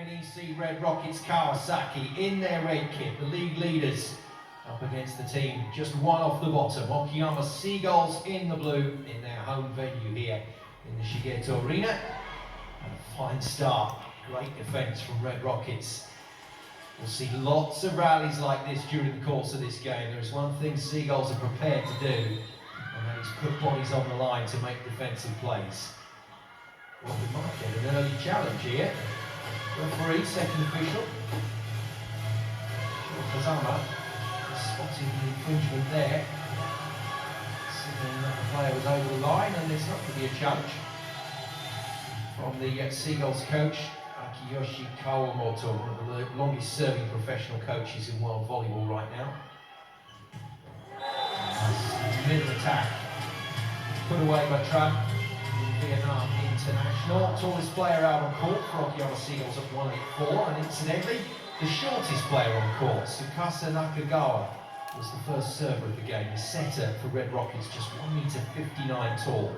NEC Red Rockets Kawasaki in their red kit, the league leaders up against the team just one off the bottom. Okayama Seagulls in the blue in their home venue here in the Shigeto Arena. And a fine start, great defence from Red Rockets. We'll see lots of rallies like this during the course of this game. There's one thing Seagulls are prepared to do, and that is put bodies on the line to make defensive plays. Well, we might get an early challenge here. Referee, second official. Okayama spotting the infringement there. Signaling that the player was over the line, and there's not going to be a challenge from the Seagulls coach, Akiyoshi Kawamoto, one of the longest serving professional coaches in world volleyball right now. Nice middle attack. Put away by Tran, Vietnam international. Tallest player out on court for Okayama Seagulls at 184, and incidentally, the shortest player on court, Tsukasa Nakagawa, was the first server of the game. The setter for Red Rockets, just 1m59 tall.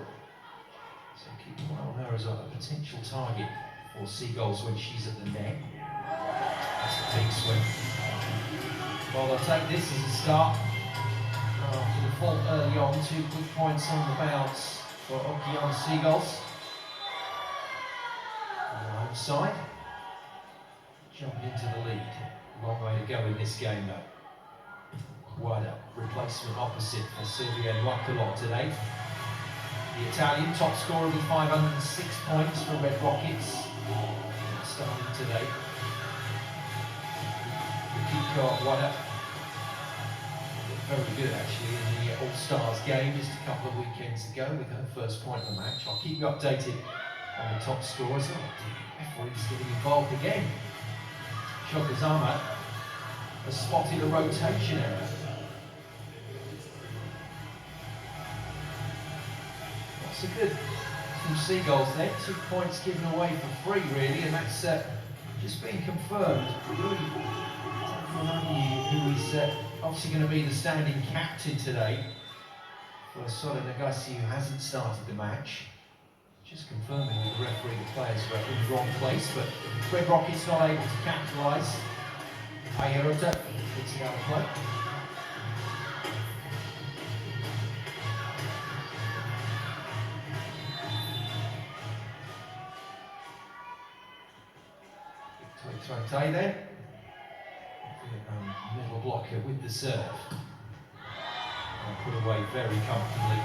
So keep an eye on her as a potential target for Seagulls when she's at the net. That's a big swing. Well, they'll take this as a start. After the fault early on, 2 quick points on the bounce for Okayama Seagulls. On the home side, jumping into the lead. Long way to go in this game though. Wada, replacement opposite for Silvia Nuakalot today. The Italian top scorer with 506 points for Red Rockets. Starting today. Kiko Wada, very good actually in the All-Stars game just a couple of weekends ago with her first point of the match. I'll keep you updated on the top scorers. Oh, referee's getting involved again. Okayama has spotted a rotation error. That's a good from Seagulls there. 2 points given away for free really, and that's just been confirmed. Who is obviously going to be the standing captain today for Sora Nagasi, who hasn't started the match. Just confirming with the referee the players were in the wrong place, but Red Rockets not able to capitalise. Ayerota gets it out of play. Try then. Middle blocker with the serve. And put away very comfortably.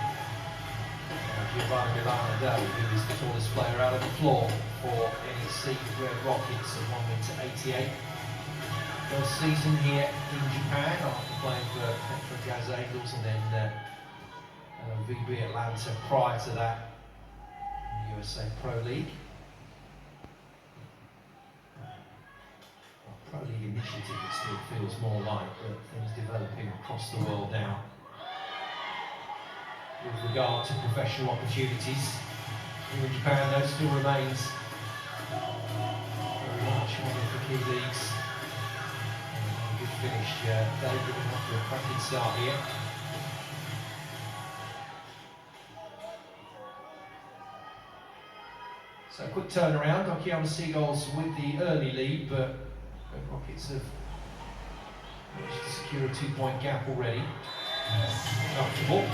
Giovanni Milano, who is the tallest player out of the floor for NEC Red Rockets at 1m88. First season here in Japan after playing for Petra Gaz Angels and then VB Atlanta prior to that in the USA Pro League. Pro League initiative, it still feels more like things developing across the world now. With regard to professional opportunities here in Japan, though, still remains very much one of the key leagues. Good finish, Dave, getting off to a cracking start here. So a quick turnaround, Okayama Seagulls with the early lead, but Red Rockets have managed to secure a 2-point gap already. Comfortable.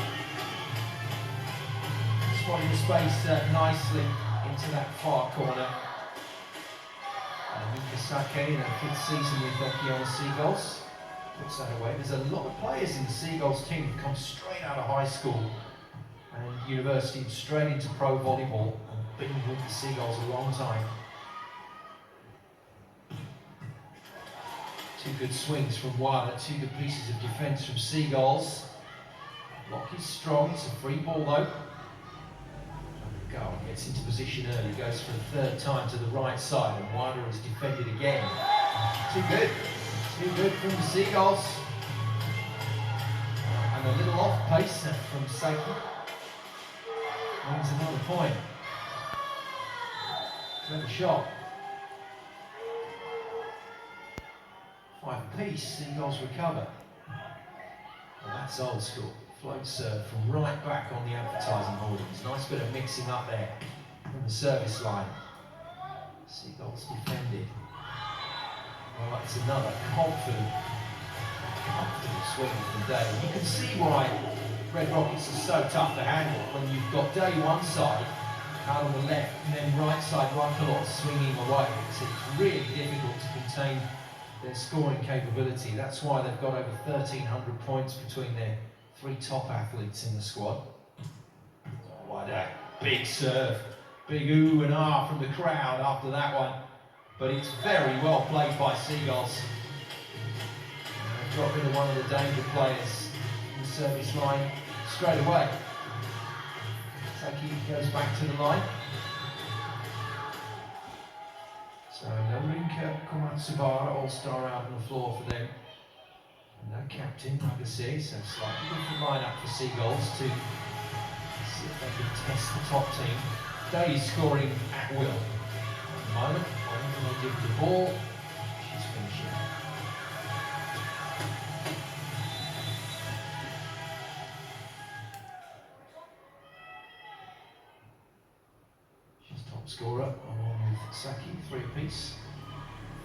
Spotting the space nicely into that far corner. Mikasake in her 5th season with Okayama Seagulls puts that away. There's a lot of players in the Seagulls team who come straight out of high school and university and straight into pro volleyball and been with the Seagulls a long time. 2 good swings from Wada, 2 good pieces of defence from Seagulls. Block is strong, it's a free ball though. Nakagawa gets into position early, goes for a 3rd time to the right side, and Wada is defended again. Too good from the Seagulls. And a little off pace from Seiki. Wins another point. Clever shot. 5 apiece, Seagulls recover. And that's old school. Float serve from right back on the advertising hoardings. Nice bit of mixing up there from the service line. Seagulls defended. Well, it's another confident swing from Day. You can see why Red Rockets are so tough to handle when you've got Day one side, out on the left, and then right side, right a lot swinging away. It's really difficult to contain their scoring capability. That's why they've got over 1,300 points between their three top athletes in the squad. Oh, what a big serve. Big ooh and ah from the crowd after that one. But it's very well played by Seagulls. Got rid of one of the danger players in the service line straight away. Saki goes back to the line. So no Rinka Komatsubara, all-star out on the floor for them. And no captain, like I say, so slightly different lineup for Seagulls to see if they can test the top team. Day scoring at will. At the moment, when they give the ball, she's finishing. She's top scorer, along with Saki, 3 apiece.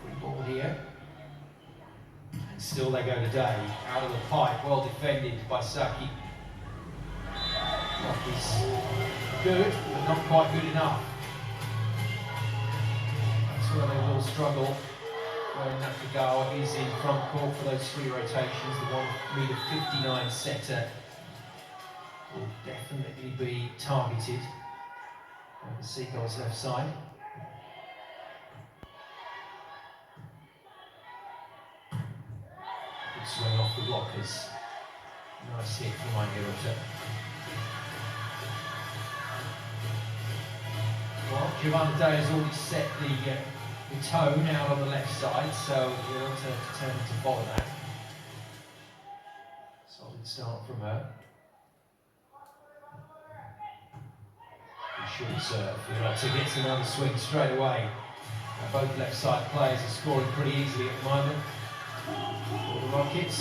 Free ball here. And still they go to Day, out of the pipe, well defended by Saki. Block is good, but not quite good enough. That's where they will struggle when Nakagawa is in front court for those 3 rotations. The 1m59 setter will definitely be targeted on the Seagulls' left side. Good swing off the blockers. Nice hit from Hirota. Well, Giovanna Day has already set the tone out on the left side, so Hirota determined to follow that. Solid start from her. Good short serve. Hirota gets another swing straight away. Both left side players are scoring pretty easily at the moment for the Rockets.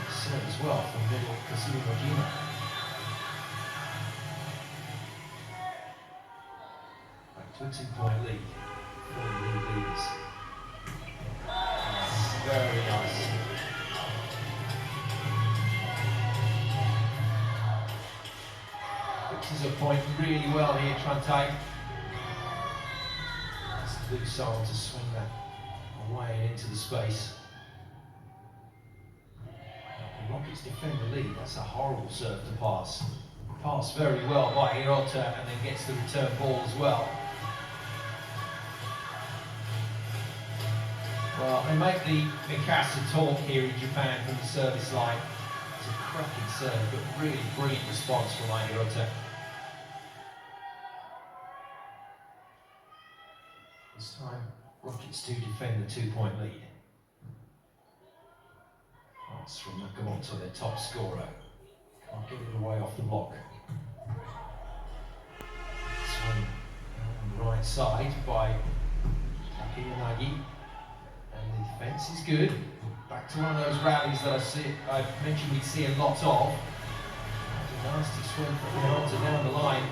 Serve as well from middle Kasumi Mojima. Back to a 2-point lead for the lead leaders. Very nice. Fixes a point really well here, Trante. That's the blue side to swing that away and into the space. The Rockets defend the lead. That's a horrible serve to pass. Passed very well by Hirota and then gets the return ball as well. Well, they make the Mikasa talk here in Japan from the service line. It's a cracking serve, but really brilliant response from Hirota. This time, Rockets do defend the 2-point lead. Pass from Nakamoto, their top scorer. Can't get it away off the block. Swing on the right side by Taki Yanagi. And the defence is good. Back to one of those rallies that I mentioned we'd see a lot of. A nasty swing from Hirota down the line.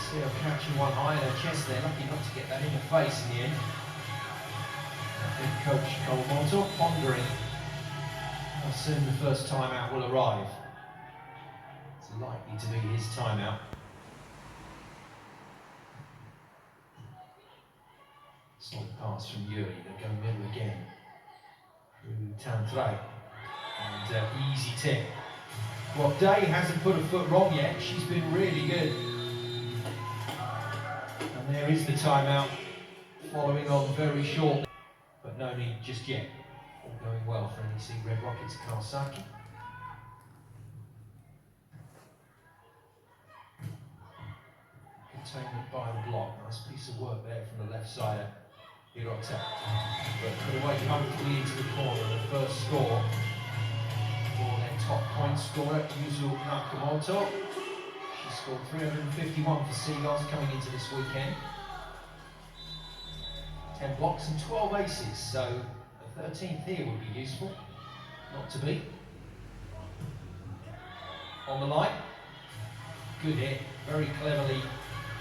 See her catching one high in her chest there, lucky not to get that in the face in the end. I think Coach Kawamoto pondering how soon the first timeout will arrive. It's likely to be his timeout. Solid pass from Yuri, they go middle again. Through Tantre. And easy tip. Well, Day hasn't put a foot wrong yet, she's been really good. And there is the timeout, following on very shortly, but no need just yet. All going well for NEC Red Rockets Kawasaki. Containment by the block, nice piece of work there from the left side, Hirota. But put away comfortably into the corner, the first score for their top point scorer, Yuzu Nakamoto. She scored 351 for Seagulls coming into this weekend. 10 blocks and 12 aces, so the 13th here would be useful, not to be. On the line, good hit, very cleverly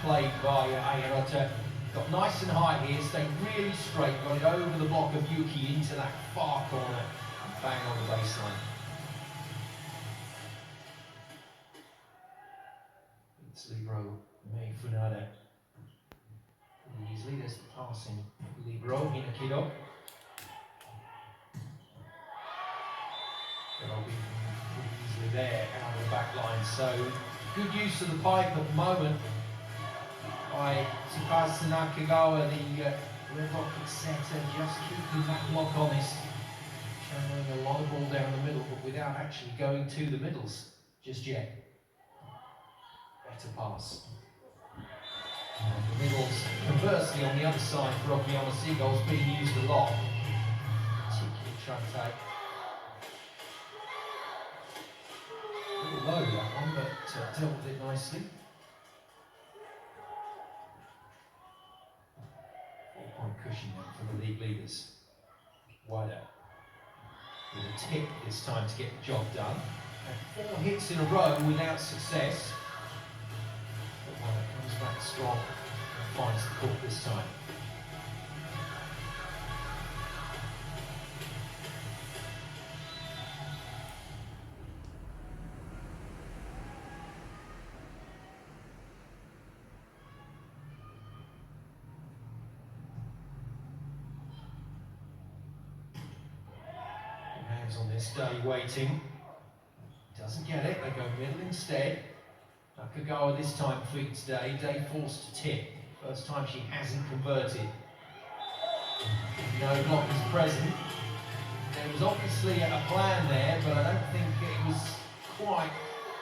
played by Hirota. Got nice and high here, stayed really straight, got it over the block of Yuki into that far corner, and bang on the baseline. It's Libero Mei Funada. Easily, there's the passing. Libero, Hinakido. They'll be pretty easily there out of the back line. So, good use of the pipe at the moment by Tsukasa Nakagawa, the Red Rocket setter, just keeping that block honest. Channeling a lot of ball down the middle, but without actually going to the middles just yet. Better pass. And the middles, conversely, on the other side for Okayama Seagulls, being used a lot. Particularly Trante. A little low that one, but dealt with it nicely. 4-point cushion then for the league leaders. Wider. With a tip this time to get the job done. And 4 hits in a row without success. Comes back strong and finds the court this time. Hands on this day waiting. Doesn't get it, they go middle instead. Nakagawa this time fleet today, Day forced to tip. First time she hasn't converted. No block is present. There was obviously a plan there, but I don't think it was quite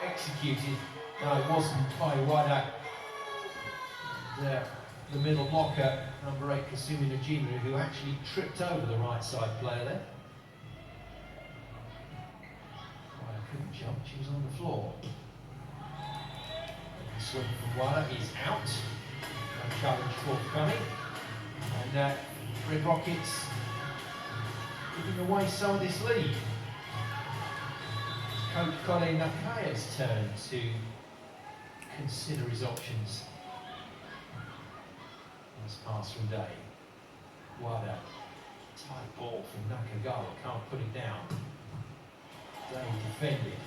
executed. No, it wasn't by Wada. The middle blocker, number 8, Kasumi Najima, who actually tripped over the right side player there. Wada couldn't jump, she was on the floor. Swing from Wada is out. No challenge forthcoming. And Red Rockets giving away some of this lead. Coach Kole Nakaya's turn to consider his options. Nice pass from Day. Wada. Tight ball from Nakagawa. Can't put it down. Day defended.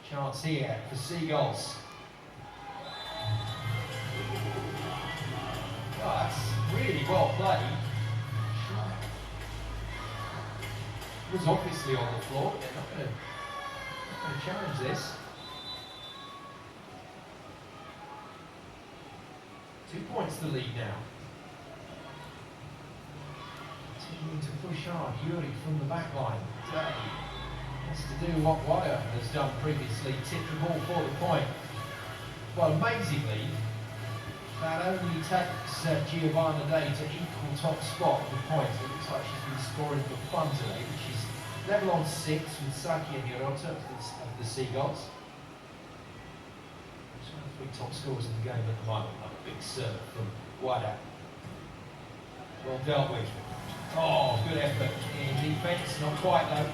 Chance here for Seagulls. Oh, that's really well played. It was obviously on the floor, but they're not going to challenge this. 2 points the lead now. Continuing to push hard, Yuri from the back line. Day has to do what Wada has done previously, tip the ball for the point. Well, amazingly, that only takes Giovanna Day to equal top spot with points. It looks like she's been scoring for fun today, but she's level on 6 with Saki and Hirota of the Seagulls. She's one of the 3 top scorers in the game at the moment. A big serve from Wada. Well dealt with. Oh, good effort in defence, not quite though.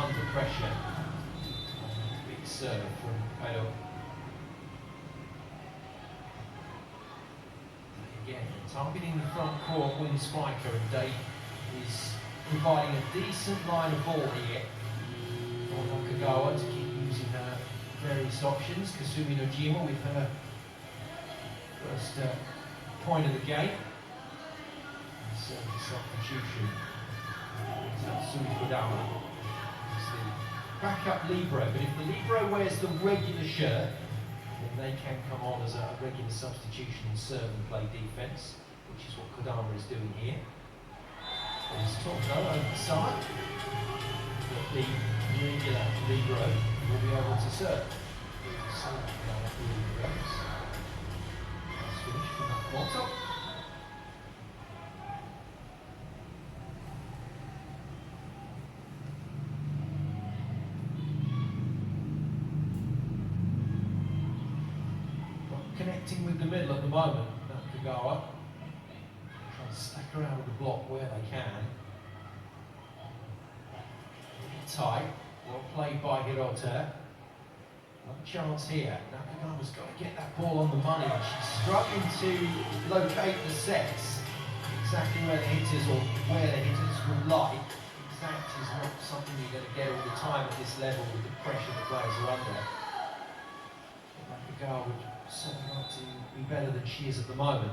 Under pressure. Big serve from Kaido. Again, targeting the front court wing spiker, and Day is providing a decent line of ball here for Nakagawa to keep using her various options. Kasumi Nojima with her first point of the game. Service substitution. Tatsumi Kodama. Backup libero, but if the libero wears the regular shirt, then they can come on as a regular substitution and serve and play defence, which is what Kodama is doing here. There's talk though over the side that the regular libero will be able to serve. So Kodama goes. That's finished from Nakamoto. Connecting with the middle at the moment, Nakagawa. Trying to stack around the block where they can. Tight. Well played by Hirota. One chance here. Nakagawa's got to get that ball on the money. She's struggling to locate the sets. Exactly where the hitters would like. Exact is not something you're going to get all the time at this level with the pressure the players are under. Nakagawa would certainly like to be better than she is at the moment.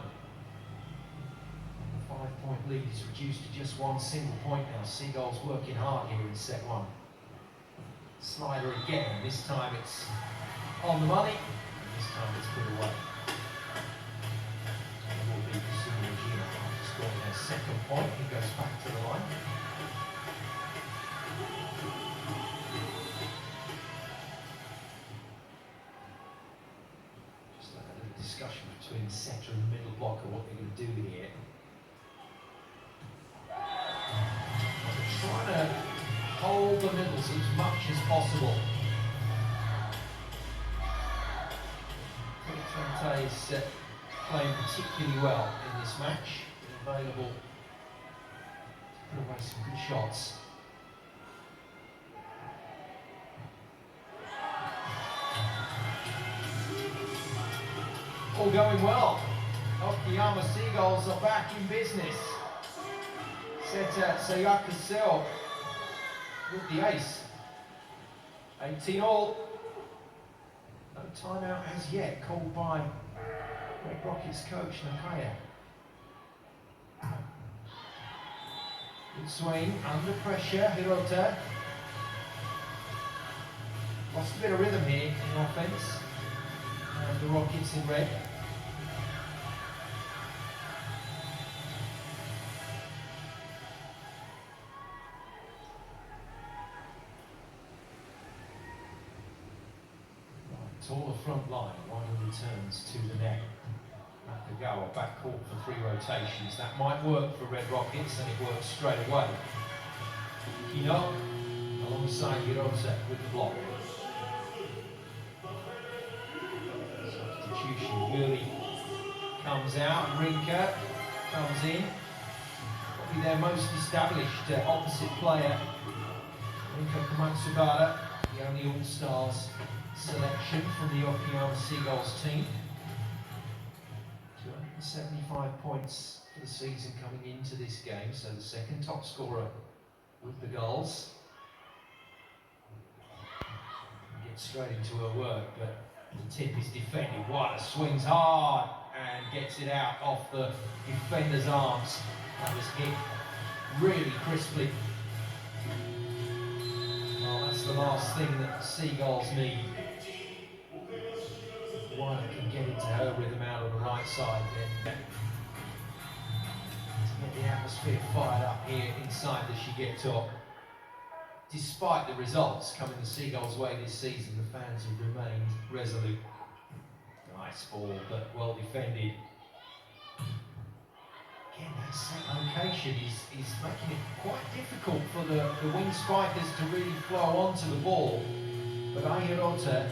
And the 5-point lead is reduced to just one single point now. Seagulls working hard here in set one. Slider again, this time it's on the money, and this time it's put away. It will be Suzuki after scoring their second point. He goes back to the line. Just a little discussion between the setter and the middle blocker, what they're going to do here. They're trying to hold the middles as much as possible. Trente is playing particularly well in this match, available to put away some good shots. All going well. Okayama Seagulls are back in business. Setter Sayaka Seo with the ace. 18 all. No timeout as yet called by Red Rockets coach Nakaya. Good swing, under pressure, Hirota. Lost a bit of rhythm here in offense. And the Rockets in red. Taller front line, wider returns to the net. Nakagawa back court for 3 rotations. That might work for Red Rockets, and it works straight away. Kino alongside Hirota with the block. Substitution really comes out. Rinka comes in. Probably their most established opposite player. Rinka Komatsubara, the only All-Stars selection from the Okayama Seagulls team. 275 points for the season coming into this game, so the second top scorer with the Gulls. Gets straight into her work, but the tip is defended. Wyatt swings hard and gets it out off the defender's arms. That was hit really crisply. Well, that's the last thing that Seagulls need. Wyatt can get into her rhythm out on the right side, then to get the atmosphere fired up here inside the Shigeto. Despite the results coming the Seagulls' way this season, the fans have remained resolute. Nice ball, but well defended. Again, that set location is making it quite difficult for the wing spikers to really flow onto the ball. But Hirota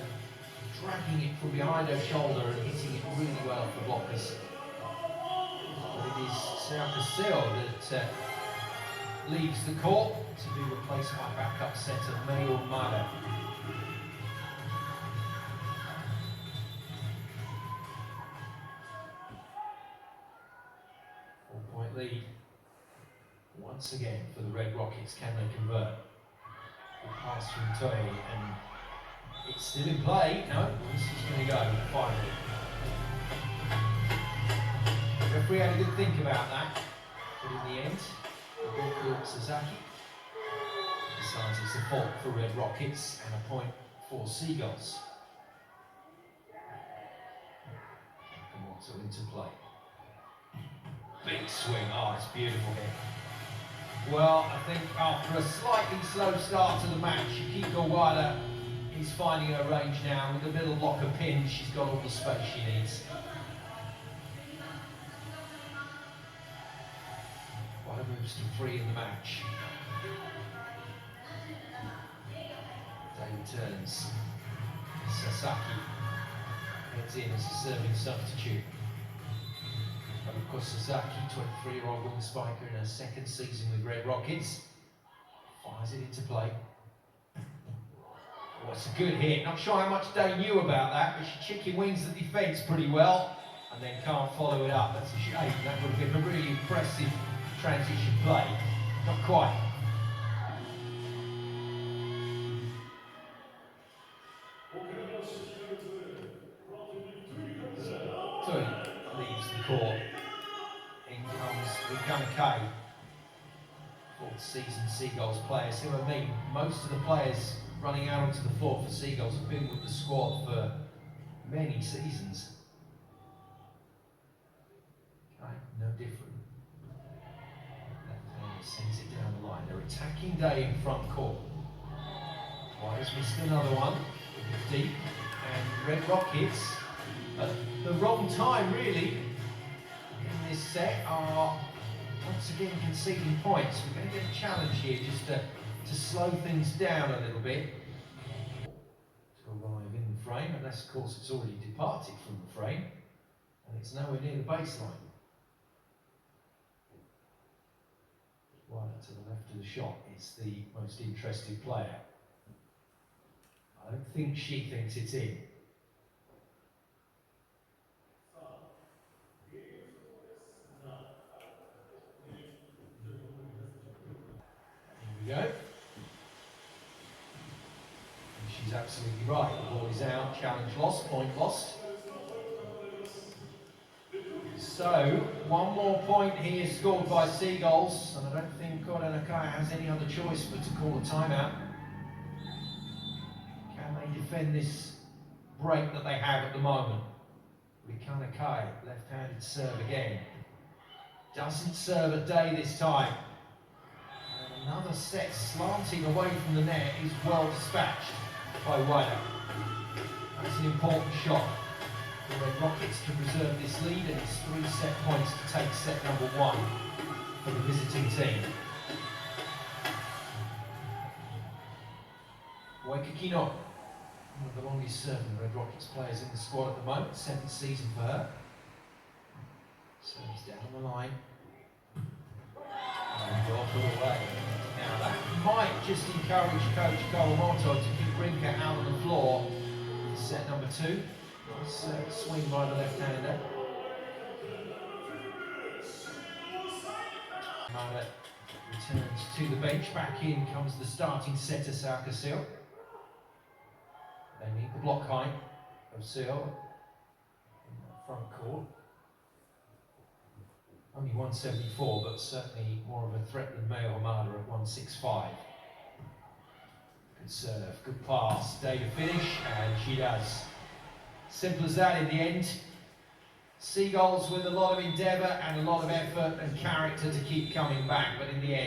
dragging it from behind her shoulder and hitting it really well for blockers. But it is Sayaka Seo that leaves the court to be replaced by backup setter Mayo Mada. Four-point lead once again for the Red Rockets. Can they convert? The pass from Thủy, and it's still in play. No, this is going to go finally. The referee had a good think about that, but in the end, Goku Sasaki decides it's a fault for Red Rockets and a point for Seagulls. And what's into play? Big swing. Oh, it's beautiful here. Well, I think after a slightly slow start to the match, Yukiko Wada is finding her range now. With the middle blocker pin, she's got all the space she needs. Wada moves to 3 in the match. Day turns. Sasaki heads in as a serving substitute. And of course, Sasaki, 23-year-old wing spiker in her second season with Red Rockets, fires it into play. it's a good hit. Not sure how much Day knew about that, but she chicken wings the defence pretty well and then can't follow it up. That's a shame. That would have been a really impressive transition play. Not quite. Thủy leaves the court. In comes Okayama, fourth season Seagulls player. See what I mean? Most of the players running out onto the floor for Seagulls have been with the squad for many seasons. Okay, no different. Left-hander sends it down the line. They're attacking Day in front court. White has missed another one. Deep. And Red Rockets, at the wrong time really, in this set, are once again conceding points. We're going to get a challenge here just to slow things down a little bit. To arrive in the frame, unless of course it's already departed from the frame, and it's nowhere near the baseline. Right to the left of the shot is the most interested player. I don't think she thinks it's in. Here we go. And she's absolutely right. The ball is out, challenge lost, point lost. So, one more point here scored by Seagulls, and I don't think Okayama has any other choice but to call a timeout. Can they defend this break that they have at the moment? Okayama, left-handed serve again. Doesn't serve a Day this time. And another set slanting away from the net is well dispatched by Wider. That's an important shot. The Red Rockets to preserve this lead, and it's 3 set points to take set number 1 for the visiting team. Waikikino, one of the longest serving Red Rockets players in the squad at the moment, 7th season for her. Serves down the line. And well put away. Now that might just encourage Coach Kawamoto to keep Rinka out on the floor for set number 2. Nice swing by the left-hander. Hamada returns to the bench. Back in comes the starting setter, Sarkasil. They need the block height of Seal in the front court. Only 174, but certainly more of a threat than Mayo Hamada at 165. Good serve, good pass, Day to finish, and she does. Simple as that in the end. Seagulls with a lot of endeavour and a lot of effort and character to keep coming back, but in the end